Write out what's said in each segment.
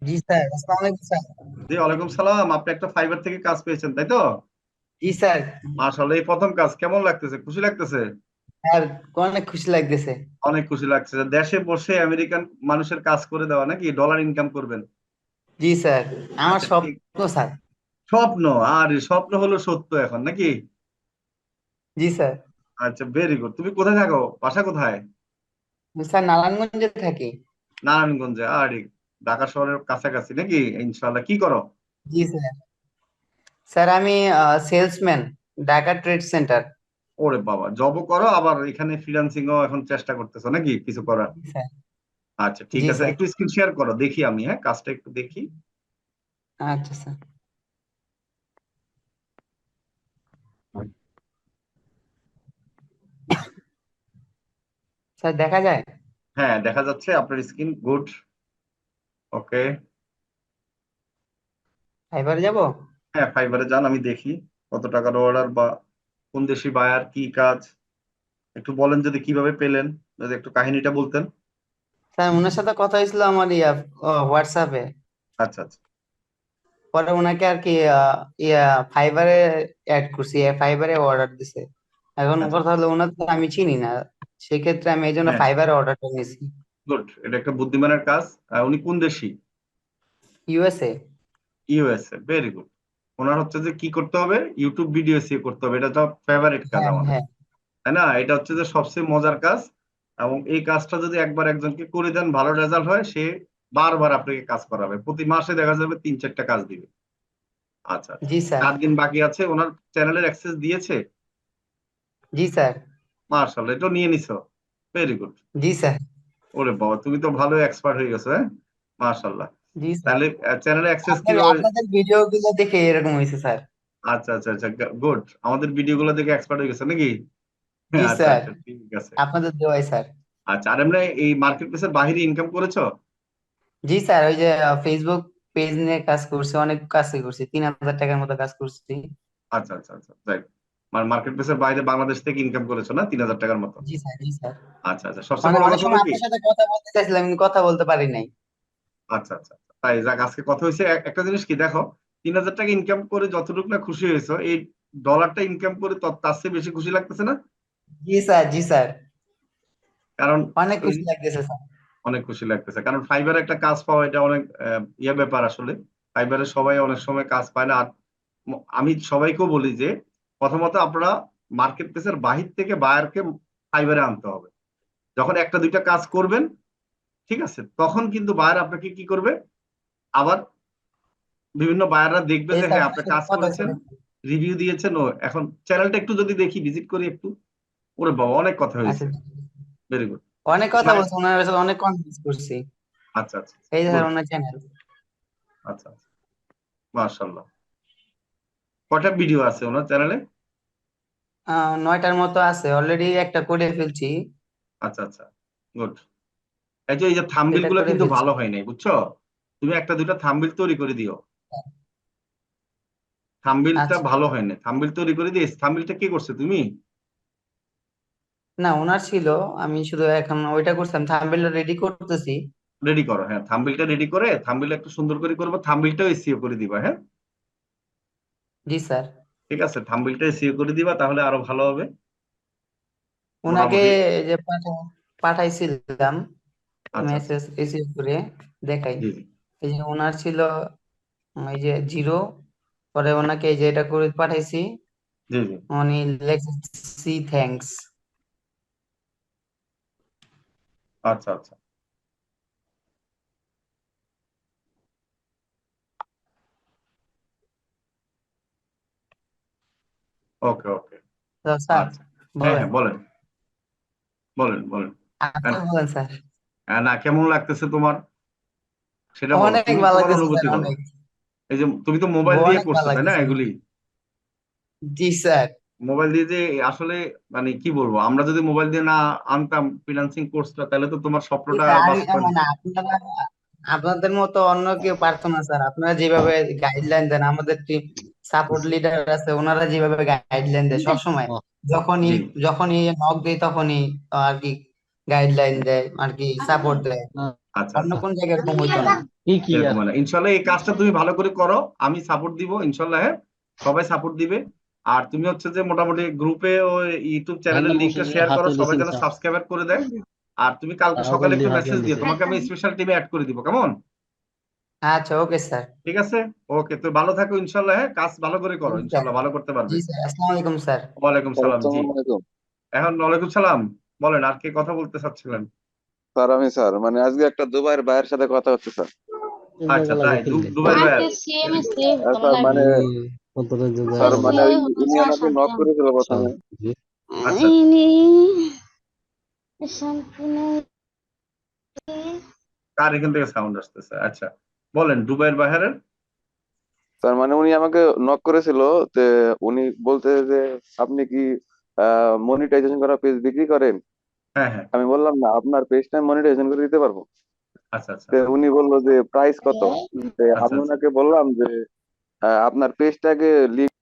জি sir, আসসালামু আলাইকুম sir. জি, ওয়ালাইকুম সালাম। আপনি একটা ফাইবার থেকে কাজ পেয়েছেন, তাই তো? জি স্যার। আসলে এই প্রথম কাজ কেমন লাগতেছে? খুশি লাগতেছে? স্যার, অনেক খুশি লাগতেছে। অনেক খুশি লাগছে। দেশে বসে আমেরিকান মানুষের কাজ করে দেওয়া, নাকি ডলার ইনকাম করবেন? জি স্যার, আমার আচ্ছা, ঠিক। স্বপ্ন স্যার। স্বপ্ন? আর স্বপ্ন হলো সত্য এখন, নাকি? জি স্যার। আচ্ছা, ভেরি গুড। তুমি কোথায় থাকো? বাসা কোথায়? স্যার, নারায়ণগঞ্জে থাকি। নারায়ণগঞ্জে? আর ঢাকা শহরের কাছাকাছি নাকি? ইনশাল্লাহ। কি করো? জি স্যার। স্যার, আমি সেলসম্যান, ঢাকা ট্রেড সেন্টার। ওরে বাবা, জবও করো আবার এখানে ফ্রিল্যান্সিং ও এখন চেষ্টা করতেছো নাকি কিছু করার? জি স্যার। আচ্ছা, ঠিক জি আছে, স্যার। একটু স্ক্রিন শেয়ার করো, দেখি আমি, হ্যাঁ, কাজটা একটু দেখি। আচ্ছা স্যার। স্যার, দেখা যায়? হ্যাঁ, দেখা যাচ্ছে আপনার স্ক্রিন। গুড। ওকে। ফাইবারে যাব? হ্যাঁ, ফাইবারে যান, আমি দেখি কত টাকার অর্ডার বা কোন দেশি বায়ার, কি কাজ। একটু বলেন যদি কিভাবে পেলেন, যদি একটু কাহিনীটা বলতেন। স্যার, ওনার সাথে কথা হয়েছিল আমার হোয়াটসঅ্যাপে। আচ্ছা, আচ্ছা। পরে ওনাকে আর কি ইয়া ফাইবারে অ্যাড করছি, ফাইবারে অর্ডার দিছে। এখন আচ্ছা, কথা হলো, ওনার তো আমি চিনি না। সেক্ষেত্রে আমি এই জন্য হ্যাঁ, ফাইবারে অর্ডারটা নিয়েছি। গুড। এটা একটা বুদ্ধিমানের কাজ। উনি কোন দেশি? ইউএসএ। ইউএসএ? Very good. ওনার হচ্ছে যে কি করতে হবে, ইউটিউব ভিডিও সিও করতে হবে। এটা তো ফেভারিট কাজ হ্যাঁ, আমাদের, হ্যাঁ। তাই না? এটা হচ্ছে যে সবচেয়ে মজার কাজ। এবং এই কাজটা যদি একবার একজনকে করে দেন, ভালো রেজাল্ট হয়, সে বারবার আপনাকে কাজ করাবে, প্রতি মাসে দেখা যাবে 3-4টা কাজ দিবে। আচ্ছা, আচ্ছা। জি স্যার। 4 দিন বাকি আছে, ওনার চ্যানেলের অ্যাক্সেস দিয়েছে? জি স্যার। মার্শাল্লাহ, এটা নিয়ে নিছো। Very good. জি স্যার। ওরে বাবা, তুমি তো ভালো এক্সপার্ট হয়ে গেছো, হ্যাঁ। মার্শাল্লাহ। জি স্যার। তাহলে চ্যানেলের অ্যাক্সেস আপনার কিভাবে? আপনাদের ভিডিও গুলো দেখে এরকম হয়েছে স্যার। আচ্ছা, আচ্ছা, আচ্ছা। গুড। আমাদের ভিডিও গুলো দেখে এক্সপার্ট হয়ে গেছে নাকি? জি আচ্ছা, স্যার। আচ্ছা, ঠিক আছে। আপনাদের দোয়াই স্যার। আচ্ছা, আর এমনি এই মার্কেট প্লেসের বাইরে ইনকাম করেছো? জি স্যার, ওই যে ফেসবুক পেজ নিয়ে কাজ করছি, অনেক কাজ করছি, 3,000 টাকার মতো কাজ করছি। আচ্ছা, আচ্ছা, আচ্ছা, যাই। মানে মার্কেট প্লেসের বাইরে বাংলাদেশ থেকে ইনকাম করেছো না 3,000 টাকার মতো? জি স্যার। জি স্যার। আচ্ছা, আচ্ছা, সবচেয়ে মানে বড় অনেক কথা হলো সময় কি? আপনার সাথে কথা বলতে চাইছিলাম, কিন্তু কথা বলতে পারি নাই। আচ্ছা, আচ্ছা, আচ্ছা। তাই যাক, আজকে কথা হয়েছে। একটা জিনিস কি দেখো, 3,000 টাকা ইনকাম করে যতটুকু না খুশি হয়েছো, এই ডলারটা ইনকাম করে তার চেয়ে বেশি খুশি লাগতেছে না? জি স্যার। জি স্যার। কারণ অনেক এই খুশি লাগতেছে স্যার। অনেক খুশি লাগতেছে, কারণ ফাইবারে একটা কাজ পাওয়া এটা অনেক ব্যাপার আসলে। ফাইবারে সবাই অনেক সময় কাজ পায় না। আর আমি সবাইকেও বলি যে প্রথমত আপনারা মার্কেট প্লেসের বাহির থেকে বায়ারকে ফাইবারে আনতে হবে। যখন একটা দুইটা কাজ করবেন, ঠিক আছে, তখন কিন্তু বায়ার আপনাকে কি করবে, আবার বিভিন্ন বায়াররা দেখবে এই যে স্যার, হ্যাঁ ওনার আপনি সাথে কাজ কথা করেছেন, বলেছি। রিভিউ দিয়েছেন। ও এখন চ্যানেলটা একটু যদি দেখি, ভিজিট করি একটু। ওরে বাবা, অনেক কথা আচ্ছা। হয়েছে। Very good. অনেক কথা বলছি, ওনার সাথে অনেক কনফারেন্স করছি। আচ্ছা, আচ্ছা, এই যে স্যার গুড। ওনার চ্যানেল। আচ্ছা, আচ্ছা, মার্শাল্লাহ। কয়টা ভিডিও আছে ওনার চ্যানেলে? 9টার মতো আছে, অলরেডি একটা করে ফেলছি। আচ্ছা, আচ্ছা, গুড। এই যে থাম্বনেল এটা গুলো করে কিন্তু ফেলছি। ভালো হয় নাই, বুঝছো? তুমি একটা দুইটা থাম্বনেল তৈরি করে দিও। থাম্বনেলটা আচ্ছা। ভালো হয় না, থাম্বনেল তৈরি করে দিস। থাম্বনেলটা কে করছে, তুমি? না, ওনার ছিল। আমি শুধু এখন ওইটা করছিলাম, থাম্বনেল রেডি করতেছি। রেডি করো, হ্যাঁ, থাম্বনেলটা রেডি করে থাম্বনেল একটু সুন্দর করে করবো, থাম্বনেলটাও এসইও করে দিবা, হ্যাঁ। জি স্যার। ঠিক আছে, থাম্বনেলটা এসইও করে দিবা, তাহলে আরো ভালো হবে ওনাকে মোটামুটি। যে পাঠাইছিলাম আচ্ছা, আচ্ছা। মেসেজ রিসিভ করে দেখাই। জি, জি, এই যে ওনার ছিল, এই যে জিরো। পরে ওনাকে এই যে এটা করে পাঠাইছি। জি, জি। উনি লেখছি থ্যাঙ্কস। আচ্ছা, আচ্ছা। ওকে, ওকে। তো স্যার, আচ্ছা। হ্যাঁ, বলেন। হ্যাঁ, বলেন, বলেন, বলেন। আপনি আহ, বলেন স্যার। না, কেমন লাগতেছে তোমার সেটা বলো, অনেক তুমি ভালো তোমার লাগতেছে স্যার, অনুভূতি বলো। অনেক। এই যে তুমি তো মোবাইল দিয়ে অনেক ভালো করছো, তাই না লাগতেছে। এগুলি? জি স্যার। মোবাইল দিয়ে যে আসলে, মানে কি বলবো, আমরা যদি মোবাইল দিয়ে না আনতাম ফ্রিল্যান্সিং কোর্সটা, তাহলে তো তোমার জি স্বপ্নটা স্যার, আর বাস্তবায়ন মানে হতো না। আপনারা, আপনাদের মতো অন্য কেউ পারতো না স্যার। আপনারা যেভাবে গাইডলাইন দেন, আমাদের টিম সাপোর্ট লিডার আছে, ওনারা যেভাবে গাইডলাইন দেয় সবসময়, যখনই জি, যখনই নক দেয় তখনই আর কি গাইডলাইন দেয় আর কি, সাপোর্ট দেয়। আচ্ছা অন্য আচ্ছা, কোন জায়গায় এরকম হইতো না। কি এরকম আর হয় না। ইনশাল্লাহ এই কাজটা তুমি ভালো করে করো, আমি সাপোর্ট দিব ইনশাল্লাহ। হ্যাঁ, সবাই সাপোর্ট দিবে। আর তুমি হচ্ছে যে মোটামুটি গ্রুপে ও ইউটিউব চ্যানেলের ভাইঙ্গা বসে লিঙ্কটা শেয়ার করো, হাতে সবাই লিখেন যেন স্যার, সাবস্ক্রাইব করে দেয়। আর তুমি কালকে সকালে পাগল একটু দিয়ে হাতে মেসেজ দিও, লিখে। তোমাকে আমি স্পেশাল টিমে অ্যাড করে দিব, কেমন? আচ্ছা, ওকে স্যার। ঠিক আছে, ওকে, তো ভালো থাকো ইনশাল্লাহ। হ্যাঁ, কাজ ভালো করে জি করো, স্যার। ইনশাল্লাহ ভালো করতে পারবে। জি স্যার, আসসালামু আলাইকুম স্যার। ওয়ালাইকুম স্যার সালাম, জি। আসসালামু আলাইকুম। এখন ওয়ালাইকুম সালাম, বলেন আর কি কথা বলতে চাচ্ছিলেন? স্যার আমি স্যার মানে আজকে একটা দুবাইয়ের ভাইয়ের সাথে কথা হচ্ছে স্যার। তিন আচ্ছা, জায়গা লাগে তাই ফেললে। দুবাইয়ের ভাইয়ার? স্যার মানে কত রোজা স্যার যায়। মানে উনি আমাকে নক করেছিল স্যার, প্রথমে। জি। আচ্ছা, কার এখান থেকে সাউন্ড আসতেছে? আচ্ছা, বলেন দুবাইয়ের বাইরের। স্যার মানে উনি আমাকে নক করেছিল, তে উনি বলতে যে আপনি কি মনিটাইজেশন করা পেজ বিক্রি করেন? হ্যাঁ হ্যাঁ, আমি বললাম না, আপনার পেজটা মনিটাইজেশন করে দিতে পারবো। আচ্ছা আচ্ছা তে উনি বললো যে প্রাইস কত। তে আচ্ছা আমি আচ্ছা। ওনাকে বললাম যে আপনার পেজটাকে লিঙ্ক।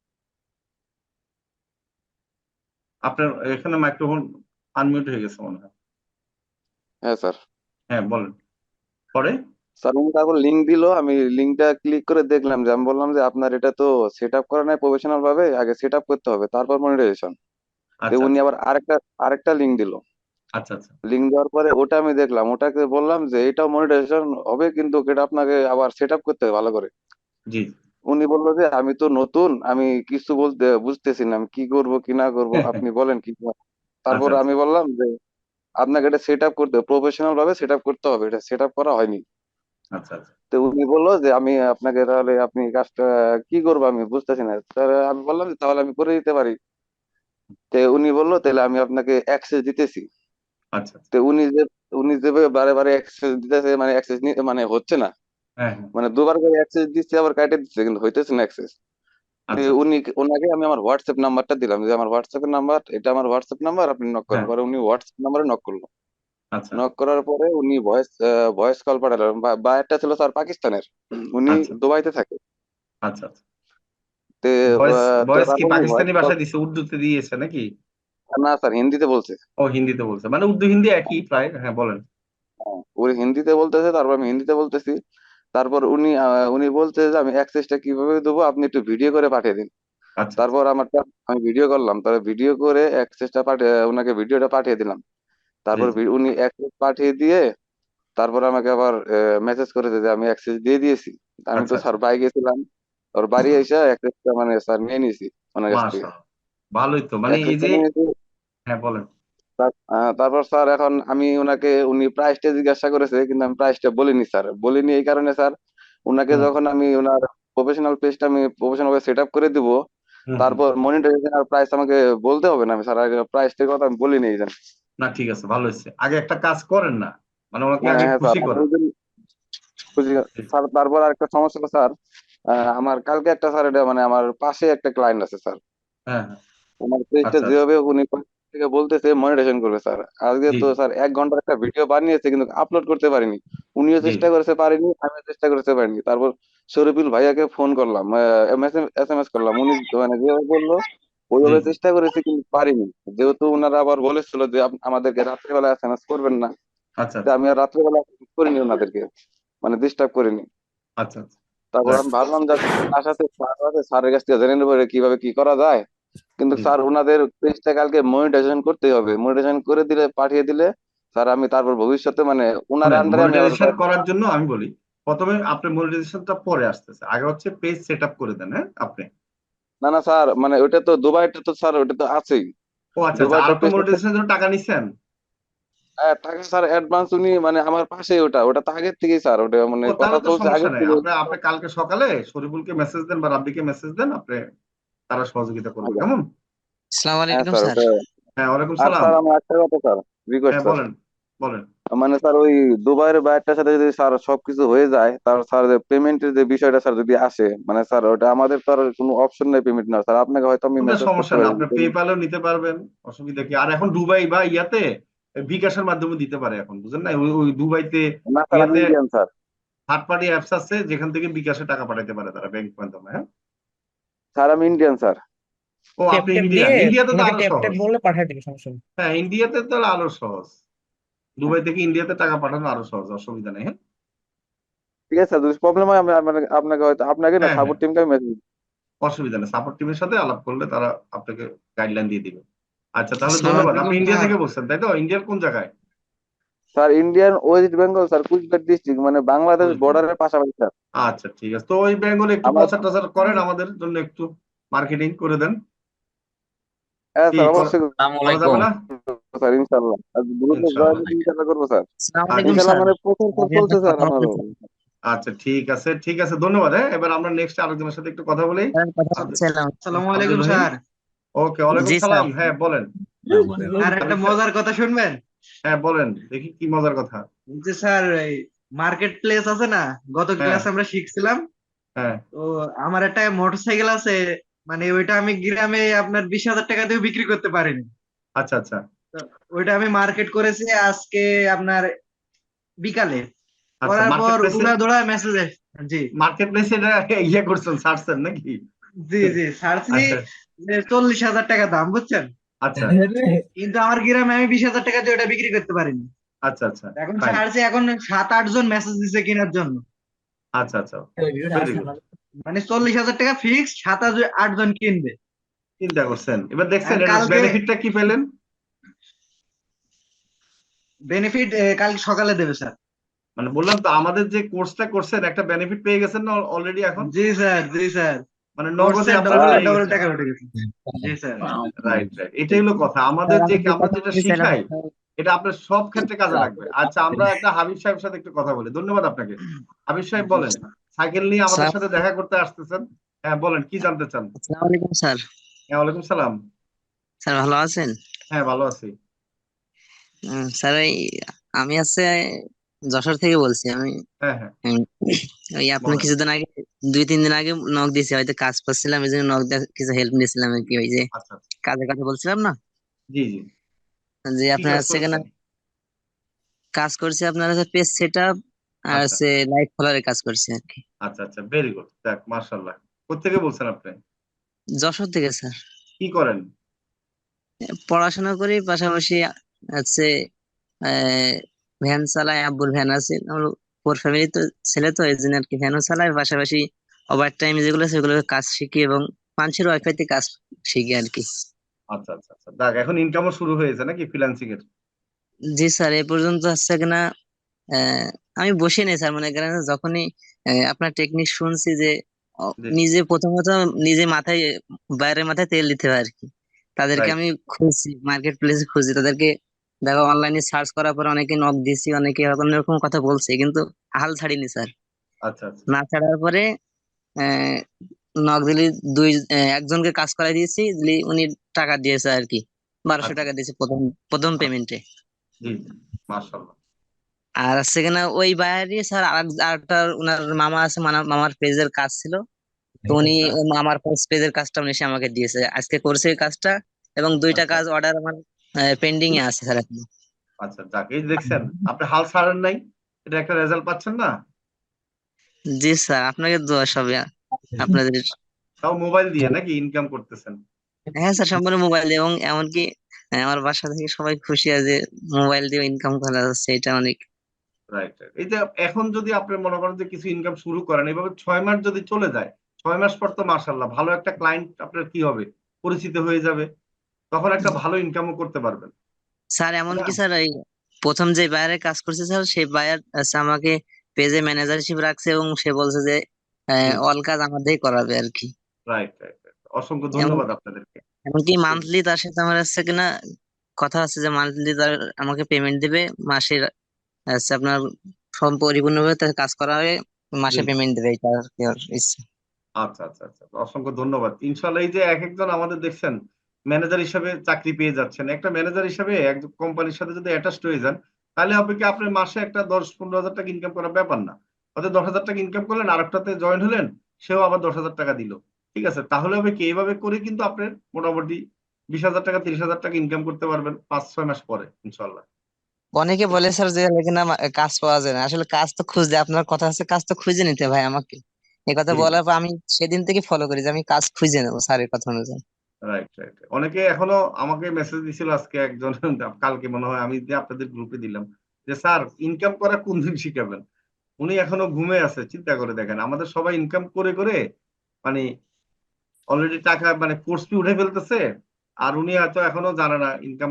আপনার এখানে মাইক্রোফোন আনমিউট হয়ে গেছে মনে হয়। হ্যাঁ স্যার। হ্যাঁ, বলেন পরে। স্যার উনি তারপর লিঙ্ক দিল, আমি লিঙ্কটা ক্লিক করে দেখলাম, যে আমি বললাম যে আপনার এটা তো সেট আপ করা নাই প্রফেশনাল ভাবে, আগে সেট আপ করতে হবে তারপর মনিটাইজেশন। তো আচ্ছা উনি আচ্ছা আবার আরেকটা লিঙ্ক দিল। আচ্ছা আচ্ছা, লিঙ্ক দেওয়ার পরে ওটা আমি দেখলাম, ওটাকে বললাম যে এটাও মনিটাইজেশন হবে কিন্তু এটা আপনাকে আবার সেট আপ করতে হবে ভালো করে। জি। উনি বললো যে আমি তো নতুন, আমি কিছু বলতে বুঝতেছি না, আমি কি করব কি না করব, আপনি বলেন কি করব। আচ্ছা তারপর আচ্ছা আমি বললাম যে আপনাকে এটা সেট আপ করতে প্রফেশনাল ভাবে সেট আপ করতে হবে, এটা সেট আপ করা হয়নি। আচ্ছা আচ্ছা, তো উনি বললো যে আমি আপনাকে, তাহলে আপনি কাজটা কি করবো আমি বুঝতেছি না। তাহলে আমি বললাম যে তাহলে আমি করে দিতে পারি। তো উনি বললো তাহলে আমি আপনাকে অ্যাক্সেস দিতেছি। আচ্ছা তো উনি যে বারে বারে অ্যাক্সেস দিতেছে, মানে অ্যাক্সেস মানে হচ্ছে না। হ্যাঁ হ্যাঁ, মানে দুবার করে অ্যাক্সেস দিচ্ছে আবার কাটে দিচ্ছে, কিন্তু হইতেছে না অ্যাক্সেস। আচ্ছা আচ্ছা ওনাকে আমি আমার হোয়াটসঅ্যাপ নাম্বারটা দিলাম, যে আমার হোয়াটসঅ্যাপের নাম্বার এটা, আমার হোয়াটসঅ্যাপ নাম্বার, আপনি নক করেন। হ্যাঁ, পরে উনি হোয়াটসঅ্যাপ নাম্বারে নক করলো। আচ্ছা নক করার পরে উনি ভয়েস কল পাঠালেন। একটা ছিল স্যার পাকিস্তানের, উনি আচ্ছা দুবাইতে থাকে। আচ্ছা আচ্ছা। তে ভয়েস তো ভয়েস কি তারপর উনি ভয়েস পাকিস্তানি কল, ভাষায় দিছে, উর্দুতে দিয়েছে নাকি? না স্যার হিন্দিতে বলছে। ও, হিন্দিতে বলছে, মানে উর্দু হিন্দি একই প্রায়। হ্যাঁ, বলেন। হ্যাঁ, ওই হিন্দিতে বলতেছে, তারপর আমি হিন্দিতে বলতেছি। তারপর উনি বলছে যে আমি অ্যাক্সেসটা কিভাবে দেবো, আপনি একটু ভিডিও করে পাঠিয়ে দিন। আচ্ছা আচ্ছা তারপর আমি ভিডিও করলাম, তারপর ভিডিও করে অ্যাক্সেসটা পাঠিয়ে ওনাকে ভিডিওটা পাঠিয়ে দিলাম। জি তারপর জি উনি অ্যাক্সেস পাঠিয়ে দিয়ে তারপর আমাকে আবার মেসেজ করেছে যে আমি অ্যাক্সেস দিয়ে দিয়েছি। আমি তো আচ্ছা আচ্ছা, স্যার বাড়ি গেছিলাম, ওর বাড়ি এসে অ্যাক্সেসটা মানে স্যার নিয়ে নিয়েছি ওনার কাছ থেকে। মাশাআল্লাহ, ভালোই তো, মানে এই অ্যাক্সেসটা যে। নিয়ে নিয়েছি। হ্যাঁ, বলেন। তারপর স্যার এখন আমি উনি প্রাইসটা জিজ্ঞাসা করেছে, কিন্তু আমি প্রাইসটা বলিনি স্যার, বলিনি এই কারণে স্যার, উনাকে হুম যখন আমি ওনার প্রফেশনাল পেজটা আমি প্রফেশনাল ভাবে সেট আপ করে দিব, হুম হুম। তারপর মনিটাইজেশন আর প্রাইস আমাকে বলতে হবে না। আমি স্যার আগে প্রাইসটার কথা আমি বলিনি এই জন্য। না, ঠিক আছে, ভালো হয়েছে, আগে একটা কাজ করেন না, মানে ওনাকে হ্যাঁ আগে হ্যাঁ স্যার, খুশি আমি করেন। ওই জন্য স্যার। তারপর আরেকটা সমস্যা হলো স্যার, আমার কালকে একটা স্যার, এটা মানে আমার পাশে একটা ক্লায়েন্ট আছে স্যার, হ্যাঁ হ্যাঁ, ওনার পেজটা আচ্ছা আচ্ছা, যেভাবে উনি থেকে বলতেছে মনিটাইজেশন করবে স্যার, আজকে জি তো জি স্যার 1 ঘন্টার একটা ভিডিও বানিয়েছে কিন্তু আপলোড করতে পারিনি। উনিও জি চেষ্টা করেছে পারিনি, আমিও চেষ্টা করতে পারিনি। তারপর শরীফুল ভাইয়াকে ফোন করলাম, এস এম এস করলাম, উনি মানে যেভাবে বললো জি ওইভাবে জি, চেষ্টা করেছি কিন্তু পারিনি। যেহেতু ওনারা আবার বলেছিল যে আমাদেরকে রাত্রেবেলা এস এম এস করবেন না, আচ্ছা তো আচ্ছা আমি আর রাত্রেবেলা করিনি ওনাদেরকে, মানে ডিস্টার্ব করিনি। আচ্ছা আচ্ছা, তারপর যাক, আমি ভাবলাম যে তার সাথে স্যার আছে, স্যারের কাছ থেকে জেনে নেবো এটা কিভাবে কি করা যায়। কিন্তু জি জি। স্যার ওনাদের পেজটা কালকে মনিটাইজেশন করতেই হবে, মনিটাইজেশন করে দিলে পাঠিয়ে দিলে স্যার আমি তারপর ভবিষ্যতে মানে ওনার শুনেন, আন্ডারে আমি আবার মনিটাইজেশন করার জন্য আমি বলি, প্রথমে আপনার মনিটাইজেশনটা পরে আসতেছে, আগে হচ্ছে পেজ সেট আপ করে দেন। হ্যাঁ, আপনি। না না স্যার, মানে ওটা তো দুবাইটা তো স্যার ওটা তো আছেই। ও আচ্ছা আচ্ছা, আর দুবাইটা আপনি পেজটা মনিটাইজেশনের জন্য টাকা নিছেন? টাকা স্যার অ্যাডভান্স উনি মানে আমার পাশে, ওটা তো আগের থেকেই স্যার, ওটা মানে ও, কথা তাহলে তো চলছে সমস্যা আগের নেই, থেকে। আপনি আপনি কালকে সকালে শরীফুলকে মেসেজ দেন বা রাব্বিকে মেসেজ দেন, আপনি, তারা সহযোগিতা করবে, আচ্ছা, কেমন? আসসালামু হ্যাঁ আলাইকুম স্যার স্যার। ওটা। হ্যাঁ, ওয়ালাইকুম আর সালাম। স্যার আমার একটা কথা স্যার, রিকোয়েস্ট হ্যাঁ, স্যার, বলেন বলেন। মানে স্যার ওই দুবাইয়ের বাইরটার সাথে যদি স্যার সবকিছু হয়ে যায়, তার স্যার পেমেন্টের যে বিষয়টা স্যার যদি আসে, মানে স্যার ওটা আমাদের তো আর কোনো অপশন নেই পেমেন্ট না স্যার, আপনাকে হয়তো আমি ওটা মেসেজ করতে সমস্যা না, পারি। আপনি পেপ্যালও নিতে পারবেন, অসুবিধা কি? আর এখন দুবাই বা ইয়াতে বিকাশের মাধ্যমে দিতে পারে এখন, বুঝেন না? ওই ওই দুবাইতে না স্যার আমি ইয়াতে Indian sir. Third party apps আছে যেখান থেকে বিকাশে টাকা পাঠাতে পারে তারা, ব্যাংক মাধ্যমে। হ্যাঁ। স্যার আমি ইন্ডিয়ান স্যার। ও, ট্যাপ আপনি ট্যাপ ইন্ডিয়ান? দিয়ে ইন্ডিয়াতে তো ওনাকে আরো ট্যাপ ট্যাপ সহজ। বললে পাঠায় দেবে, সমস্যা নেই। হ্যাঁ, ইন্ডিয়াতে তো আরো সহজ। দুবাই থেকে ইন্ডিয়াতে টাকা পাঠানো আরো সহজ, অসুবিধা নেই। হ্যাঁ ঠিক আছে স্যার, যদি প্রবলেম হয় আমি আপনাকে হয়তো আপনাকে না হ্যাঁ হ্যাঁ, সাপোর্ট টিমকে মেসেজ। অসুবিধা নেই, সাপোর্ট টিমের সাথে আলাপ করলে তারা আপনাকে গাইডলাইন দিয়ে দিবে। আচ্ছা তাহলে আসসালামু ধন্যবাদ। আপনি আলাইকুম ইন্ডিয়া স্যার। থেকে বলছেন তাই তো? ইন্ডিয়ার কোন জায়গায়? Sir Indian West Bengal sir, Cooch Behar district, মানে বাংলাদেশ ওয়েস্ট বেঙ্গল। বর্ডারের পাশাপাশি স্যার। আচ্ছা ঠিক আছে, তো ওই বেঙ্গলে একটু আমার প্রচার টচার করেন, আমাদের জন্য একটু মার্কেটিং করে দেন। হ্যাঁ কি স্যার অবশ্যই আসসালামু করা যাবে আলাইকুম। না? করবো স্যার, ইনশাল্লাহ গ্রুপে ইনশাআল্লাহ। জয়েন ইনশাল্লাহ করবো স্যার। আসসালামু আচ্ছা আলাইকুম ইনশাল্লাহ স্যার। মানে প্রচার স্যার আমি চলছে আপনার স্যার কথা আমার। বলতে চাই। আচ্ছা ঠিক আছে, ঠিক আছে, ধন্যবাদ। হ্যাঁ এবার আমরা নেক্সট আরেকজনের সাথে একটু কথা বলি। স্যার, কথা বলতে আব্দুল চাইলাম। আসসালামু আব্দুল আলাইকুম রহিম। স্যার। ওকে, ওয়ালাইকুম জি স্যার। সালাম। হ্যাঁ বলেন। আর একটা মজার কথা শুনবেন? হ্যাঁ বলেন দেখি কি মজার কথা। যে স্যার এই মার্কেট প্লেস আছে না, গত হ্যাঁ ক্লাসে আমরা শিখছিলাম। হ্যাঁ। তো আমার একটা মোটরসাইকেল আছে, মানে ওইটা আমি গ্রামে আপনার 20,000 টাকা দিয়ে বিক্রি করতে পারিনি। আচ্ছা আচ্ছা তো ওইটা আমি মার্কেট করেছি আজকে আপনার বিকালে। আচ্ছা, করার মার্কেট পর প্লেসে, উড়া ধরা মেসেজ। জি মার্কেট প্লেসে এটা ইয়ে করছেন, ছাড়ছেন নাকি? জি জি ছাড়ছি আচ্ছা যে 40,000 টাকা দাম, বুঝছেন? আচ্ছা কিন্তু আমার গ্রামে আমি 20,000 টাকা দিয়ে ওটা বিক্রি করতে পারিনি। আচ্ছা আচ্ছা, এখন ফাইন। ছাড়ছে, এখন 7-8 জন মেসেজ দিছে কেনার জন্য। আচ্ছা আচ্ছা, ভেরি গুড। মানে 40,000 টাকা ফিক্স, 7-8 জন কিনবে। চিন্তা করছেন, এবার দেখছেন এখন এর কালকে বেনিফিটটা কি পেলেন? বেনিফিট কাল সকালে দেবে স্যার। মানে বললাম তো, আমাদের যে কোর্সটা করছেন একটা বেনিফিট পেয়ে গেছেন না অলরেডি এখন? জি স্যার জি স্যার, মানে নগদে কোর্সের আপনারা ডবল পেয়ে ডবল গেছেন। টাকা উঠে গেছে। জি স্যার। রাইট রাইট, এটাই হলো কথা। আমাদের স্যার, যে আমি যে আমরা কথা যেটা বলতে চাইলাম। শিখাই এটা আপনার সব ক্ষেত্রে কাজে লাগবে। আচ্ছা আমরা একটা হাবিব সাহেবের সাথে একটু কথা বলি। ধন্যবাদ আপনাকে। হাবিব সাহেব বলেন, সাইকেল নিয়ে আমাদের সাথে দেখা করতে আসতেছেন। হ্যাঁ বলেন কি জানতে চান? আসসালামু আলাইকুম স্যার। হ্যাঁ ওয়ালাইকুম সালাম। স্যার, ভালো আছেন? হ্যাঁ ভালো আছি। স্যার, আমি আছে যশোর থেকে বলছি আমি। হ্যাঁ হ্যাঁ উম, ওই আপনি বলেন। কিছুদিন আগে, 2-3 দিন আগে নক দিয়েছি, হয়তো কাজ করছিলাম, এই জন্য নক দিয়ে কিছু হেল্প নিয়েছিলাম আর কি। ওই যে আচ্ছা আচ্ছা, কাজের কথা বলছিলাম না, জি জি, যে কি আপনার কাজ হচ্ছে কিনা করেছেন? কাজ করছি, আপনার হচ্ছে পেজ সেট আপ আর আচ্ছা হচ্ছে লাইট ফলোয়ারের কাজ করছি আর কি। আচ্ছা আচ্ছা, ভেরি গুড, দেখ মাশাআল্লাহ। কোত্থেকে বলছেন আপনি? যশোর থেকে স্যার। কি করেন? পড়াশোনা করি, পাশাপাশি হচ্ছে আহ ভ্যান চালাই, আব্বুর ভ্যান আছে, আমার পুরো ফ্যামিলি তো ছেলে, তো এই জন্য আর কি ভ্যানও চালাই, পাশাপাশি ওভার টাইম যেগুলো আছে সেগুলো কাজ শিখি এবং মানুষের ওয়াইফাই তে কাজ শিখি আর কি। আচ্ছা আচ্ছা আচ্ছা, দেখ এখন ইনকামও শুরু হয়েছে নাকি ফ্রিল্যান্সিং এর? জি স্যার, এ পর্যন্ত হচ্ছে কিনা আহ, আমি বসে নেই স্যার, মনে করেন যখনই আপনার টেকনিক শুনছি যে জি নিজে প্রথমত নিজে মাথায়, বাইরের মাথায় তেল দিতে হয় আর কি। তাদেরকে রাইট। আমি খুঁজছি, মার্কেট প্লেসে খুঁজছি তাদেরকে, দেখো অনলাইনে সার্চ করার পর অনেকে নক দিছি, অনেকে এরকম এরকম কথা বলছে, কিন্তু হাল ছাড়িনি স্যার। আচ্ছা আচ্ছা না ছাড়ার পরে আহ নক দিলি, একজনকে কাজ করাই দিয়েছি, দিলি উনি টাকা দিয়েছে আর কি, 1200 আচ্ছা টাকা দিয়েছে প্রথম প্রথম আচ্ছা, পেমেন্টে। জি জি, মাশাআল্লাহ। আর হচ্ছে কিনা ওই বাইরে স্যার আরেকটা উনার মামা আছে, মামার পেজের কাজ ছিল, তো উনি আচ্ছা ওই মামার পেজের কাজটা উনি এসে আমাকে দিয়েছে, আজকে করছে এই কাজটা, এবং 2টা আচ্ছা কাজ অর্ডার আমার পেন্ডিং এ আছে স্যার এখন। আচ্ছা, যাক এই যে দেখছেন আপনি হাল ছাড়েন নাই, এটা একটা রেজাল্ট পাচ্ছেন না? জি স্যার, আপনাকে দোয়া সবে আপনাদের। তাও মোবাইল দিয়ে নাকি ইনকাম করতেছেন? হ্যাঁ স্যার, সম্পূর্ণ মোবাইল দিয়ে, এবং এমনকি আমার বাসা থেকে সবাই খুশি আছে, মোবাইল দিয়ে ইনকাম করা যাচ্ছে, এটা অনেক। রাইট রাইট, এই যে এখন যদি আপনি মনে করেন যে কিছু ইনকাম শুরু করেন, এভাবে 6 মাস যদি চলে যায়, 6 মাস পর তো মাশাআল্লাহ ভালো একটা ক্লায়েন্ট আপনার কি হবে, পরিচিত হয়ে যাবে, তখন একটা ভালো ইনকামও করতে পারবেন, স্যার তাই না? এমনকি স্যার এই প্রথম যে বায়ারে কাজ করছে স্যার, সেই বায়ার আমাকে পেজে ম্যানেজার হিসেবে রাখছে, এবং সে বলছে যে জি, অল কাজ আমাদেরই করাবে আর কি। রাইট রাইট রাইট, অসংখ্য এবং ধন্যবাদ আপনাদেরকে। এমনকি জি মান্থলি তার সাথে আমার হচ্ছে কিনা কথা আছে যে মান্থলি তার আমাকে পেমেন্ট দিবে, মাসের হচ্ছে আপনার সব পরিপূর্ণভাবে তার কাজ করা হবে, জি, মাসে পেমেন্ট দেবে, এটা আর কি ওর ইচ্ছা। আচ্ছা আচ্ছা আচ্ছা, অসংখ্য ধন্যবাদ। ইনশাল্লাহ এই যে এক একজন আমাদের দেখছেন ম্যানেজার হিসেবে চাকরি পেয়ে যাচ্ছেন, একটা ম্যানেজার হিসেবে এক কোম্পানির সাথে যদি অ্যাটাচড হয়ে যান, তাহলে হবে কি আপনার মাসে একটা 10-15 হাজার টাকা ইনকাম করার ব্যাপার না। হয়তো 10,000 টাকা ইনকাম করলেন, আরেকটাতে জয়েন হলেন, সেও আবার 10,000 টাকা দিল। ঠিক আছে, তাহলে হবে কি এইভাবে করে কিন্তু আপনার মোটামুটি 20,000 টাকা 30,000 টাকা ইনকাম করতে পারবেন 5-6 মাস পরে ইনশাল্লাহ। অনেকে বলে স্যার যে কিনা কাজ পাওয়া যায় না, আসলে কাজ তো খুঁজতে, আপনার কথা হচ্ছে কাজ তো খুঁজে নিতে ভাই আমাকে। এই কথা জি জি, বলার পর আমি সেদিন থেকে ফলো করি যে আমি কাজ খুঁজে নেবো স্যারের কথা অনুযায়ী। Right right. অনেকে এখনো আমাকে মেসেজ দিছিল, আজকে একজন কালকে মনে হয় আমি যে আপনাদের গ্রুপে দিলাম, যে স্যার ইনকাম করা কোন দিন শিখাবেন। উনি এখনো ঘুমে আছে, চিন্তা করে দেখেন। আমাদের সবাই ইনকাম করে করে মানে অলরেডি টাকা মানে কোর্স ফি উঠে ফেলতেছে, আর উনি হয়তো এখনো জানে না ইনকাম।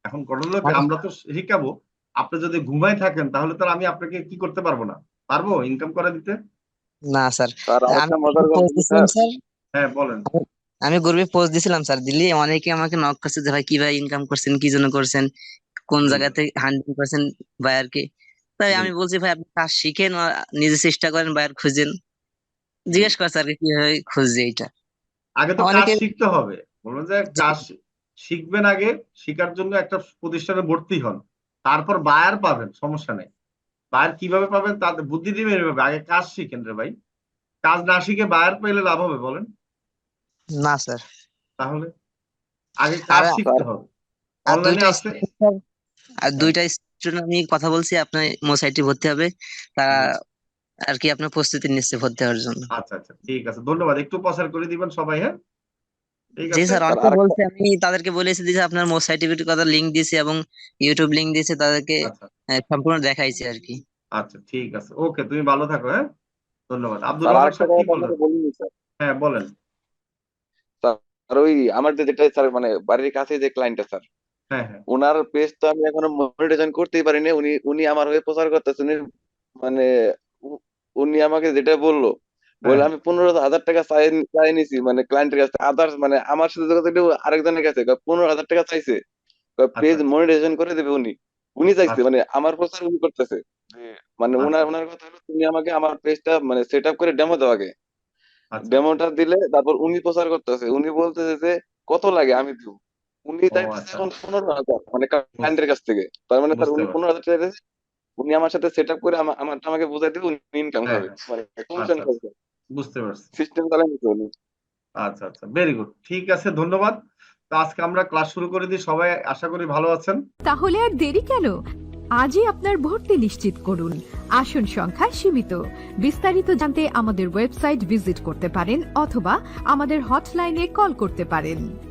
এখন ঘটনা হলো কি, আমরা তো শিখাবো, আপনি যদি ঘুমায় থাকেন তাহলে তো আর আমি আপনাকে কি করতে পারবো না, পারবো ইনকাম করে দিতে। না স্যার, স্যার আমি আরেকটা মজার গল্প পোস্ট কি দিছিলাম স্যার? স্যার, হ্যাঁ বলেন। আমি গ্রুপে পোস্ট দিছিলাম স্যার, দিলে অনেকে আমাকে নক করছে যে ভাই কি ভাই ইনকাম করছেন, কি জন্য করছেন, কোন জি জায়গা থেকে 100% বায়ারকে। তাই জি। আমি বলছি ভাই আপনি কাজ শিখেন, আর নিজে চেষ্টা করেন, বায়ার খুঁজেন। জি। জিজ্ঞেস করছে আর কি কিভাবে খুঁজছে এইটা। আগে তো কাজ অনেকে শিখতে হবে, বলবেন যে কাজ শিখবেন আগে, শিখার জন্য একটা প্রতিষ্ঠানে ভর্তি হন, তারপর বায়ার পাবেন, সমস্যা নেই। বায়ার কিভাবে পাবেন তাদের বুদ্ধি দিবেন এভাবে, আগে কাজ শিখেন রে ভাই। কাজ না শিখে বায়ার পেলে লাভ হবে বলেন? না স্যার, তাহলে আগে আর কাজ শিখতে হবে। আর অনলাইনে দুইটা আছে। student স্যার, আর হ্যাঁ, দুইটা স্টুডেন্ট আমি কথা বলছি, আপনার মো সাইটে ভর্তি হবে, তারা জি। আর কি আপনার প্রস্তুতি নিচ্ছে ভর্তি হওয়ার জন্য। আচ্ছা আচ্ছা, ঠিক আছে, ধন্যবাদ। একটু প্রচার করে দিবেন সবাই, হ্যাঁ ঠিক জি আছে। স্যার, স্যার অনেকে আরেকটা, বলছে, আমি তাদেরকে বলেছি যে আপনার মোর সার্টিফিকেট কথা লিংক দিয়েছি এবং ইউটিউব লিংক দিয়েছি, তাদেরকে আচ্ছা সম্পূর্ণ দেখাইছি আর কি। আচ্ছা, ঠিক আছে, ওকে, তুমি ভালো থাকো, হ্যাঁ ধন্যবাদ। আব্দুল স্যার রহমান আরেকটা সাহেব কি কথা তো বললেন? আপনাকে বলিনি স্যার। হ্যাঁ বলেন। স্যার ওই আমার যেটা স্যার মানে বাড়ির কাছে যে ক্লায়েন্টটা স্যার, হ্যাঁ হ্যাঁ। ওনার পেজ তো আমি এখনো মনিটাইজেশন করতেই পারিনি। উনি উনি আমার হয়ে প্রচার করতেছেন। মানে উ- উনি আমাকে যেটা বললো, হ্যাঁ বলে হ্যাঁ। আমি 15,000 টাকা চাই নিছি মানে ক্লায়েন্টের কাছে, আদার্স মানে আমার সাথে যোগাযোগ একটু আরেকজনের কাছে 15,000 টাকা চাইছে, আচ্ছা পেজ মনিটাইজেশন করে দেবে উনি। উনি চাইছে আচ্ছা মানে আমার প্রচার উনি করতেছে যে, মানে আচ্ছা ওনার কথা হলো তুমি আমাকে আমার পেজটা মানে সেট আপ করে ডেমো দাও আগে। আচ্ছা। ডেমোটা দিলে তারপর উনি প্রচার করতেছে। উনি বলতেছে যে কত লাগে আমি দিব। উনি ও চাইতেছে আচ্ছা, এখন 15,000 মানে বুঝ- ক্লায়েন্টের কাছ থেকে। তার মানে তার বুঝতে উনি পারছি। 15,000 চাইতেছে, উনি আমার সাথে সেট আপ করে আমারটা আমাকে বুঝাই দিবে, উনি ইনকাম হ্যাঁ খাবে হ্যাঁ। মানে কমিশন আচ্ছা আচ্ছা, খাবে, বুঝতে পারছি। সিস্টেম চালাই নিতে উনি। আচ্ছা আচ্ছা, ভেরি গুড, ঠিক আছে, ধন্যবাদ। তো আজকে আমরা ক্লাস শুরু করে দিই, সবাই আশা করি ভালো আছেন। তাহলে আর দেরি কেন? আজই আপনার ভর্তি নিশ্চিত করুন। আসন সংখ্যা সীমিত। বিস্তারিত জানতে আমাদের ওয়েবসাইট ভিজিট করতে পারেন অথবা আমাদের হটলাইনে কল করতে পারেন।